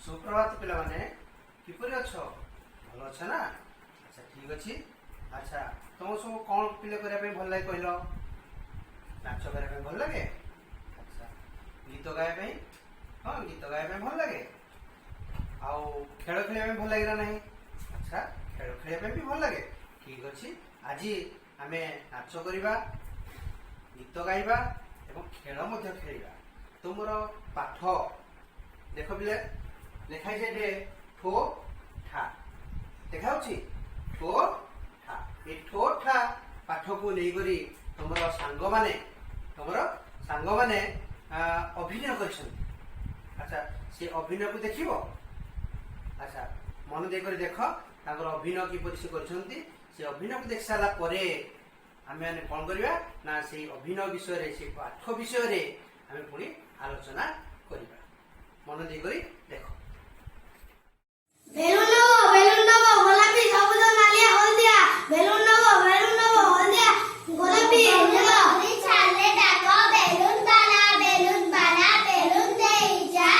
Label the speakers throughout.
Speaker 1: सुप्रभात पिला माने किपरि अछ भल अछ ना। अच्छा ठीक अछि। अच्छा तुम सब कौन पिले करिया पे भल लागे कहलो नाच करिया पे भल लागे। अच्छा गीत गाय पे हां गीत गाय पे भल लागे आउ खेल खेलिया पे भल लागे नहीं। अच्छा खेल खेलिया पे भी भल लागे ठीक अछि। आज आमे नाच करिबा गीत गाइबा एवं खेल मध्य खेलिबा। तुमरो पाठ देख बिले लिखाई जे ठो ठा देखा होछि ठो ठा ए ठो ठा पाठ को नै करी तुमरो सांग माने अभिनय करछन। अच्छा से अभिनय को देखिबो। अच्छा मन दे करी देख तांगर अभिनय की परि से करछंती से अभिनय को देख साला परे आमे कोन करिबा ना से अभिनय विषय रे से पाठ विषय रे आमे पुनी आलोचना करिबा। मन दे करी देखो
Speaker 2: बेलून नबो गोलापी सबुज नालिया हलदिया बेलून नबो हलदिया गोलापी नेलो छाले डाको बेलून बाला बेलून देई जा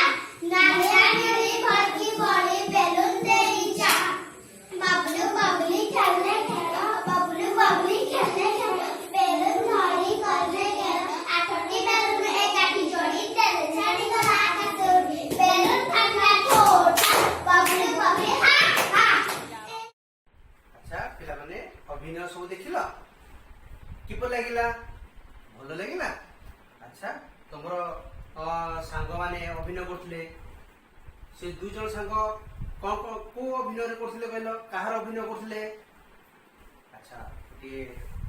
Speaker 2: नालिया गिरी भड़की बड़ी बेलून देई जा बबलू बबली खेलने खेलो बेलून धरी करने खेलो आठटी बेलून एकाठी जोड़ी तेरे छाड़ी गला आकाश बेलून फटला छोटा बबलू बबली हा।
Speaker 1: अच्छा पिला माने अभिनय सब देखिला किपर लागिला भलो लागिला। अच्छा तुमरो सांग माने अभिनय करथिले से दुई जन सांग कोन को अभिनय करथिले कहलो काहर अभिनय करथिले। अच्छा ये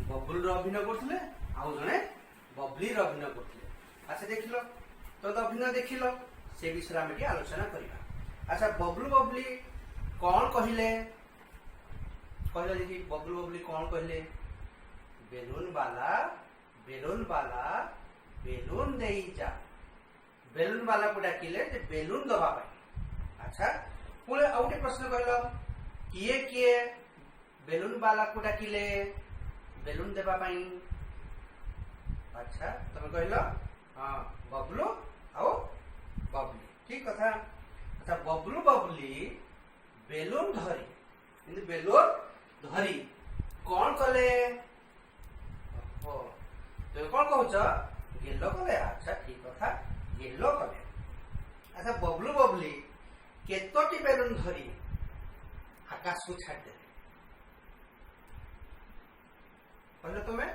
Speaker 1: बबलू रो अभिनय करथिले आउ जने बबली रो अभिनय करथिले। अच्छा देखिलो तो अभिनय देखिलो से विषय हम की आलोचना करिबा। अच्छा बबलू बबली कौन कहिले कहले देखि बबलू बबली कौन कहिले बेलून बाला बेलून देई जा बेलून बाला को डाकिले जे बेलून दबा पाई। अच्छा पुणे आउटे प्रश्न कहलो किए किए बेलून बाला को डाकिले बेलून देबा पाई। अच्छा तुम कहलो हां बबलू आओ बबली ठीक कथा। अच्छा बबलू बबली बेलून धरी किंतु बेलून धरी कौन कले तो कौन कहूच गेलो कले। अच्छा ठीक कथा गेलो कले। अच्छा बबलू बबली केतोटी बेलून धरी आकाश को छाड़ दे कहले तुमे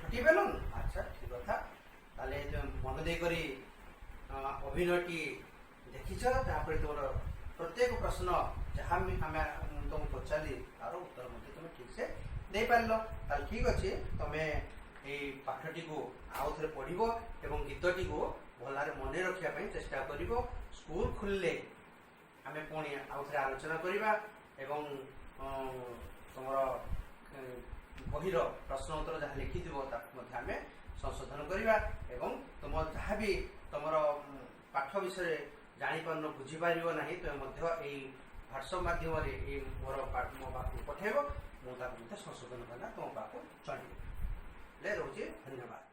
Speaker 1: 8टी बेलून। अच्छा ठीक कथा ताले मन दे करी अभिनयटी देखिछ तापर तोर प्रत्येक प्रश्न जहाँ हमें तुम पचारि तार उत्तर मध्य तुम ठीक से दे पारलो ताल ठीक अच्छे। तुमे ये पाठटी को आउ थे पढ़ो एवं गीतटी को भलारे मन रखा चेष्टा कर। स्कूल खुलले आम पुणी आउ थे आलोचना करवा एवं तुम बहिर प्रश्न उत्तर जहाँ लिखि आम संशोधन करवा एवं तुम जहाँ भी तुम पाठ विषय जापार बुझीपार ना तुम व्हाट्सएप माध्यम मोर मो पाक पठेब मुझे संशोधन करना तुम पाक जन रोचे धन्यवाद।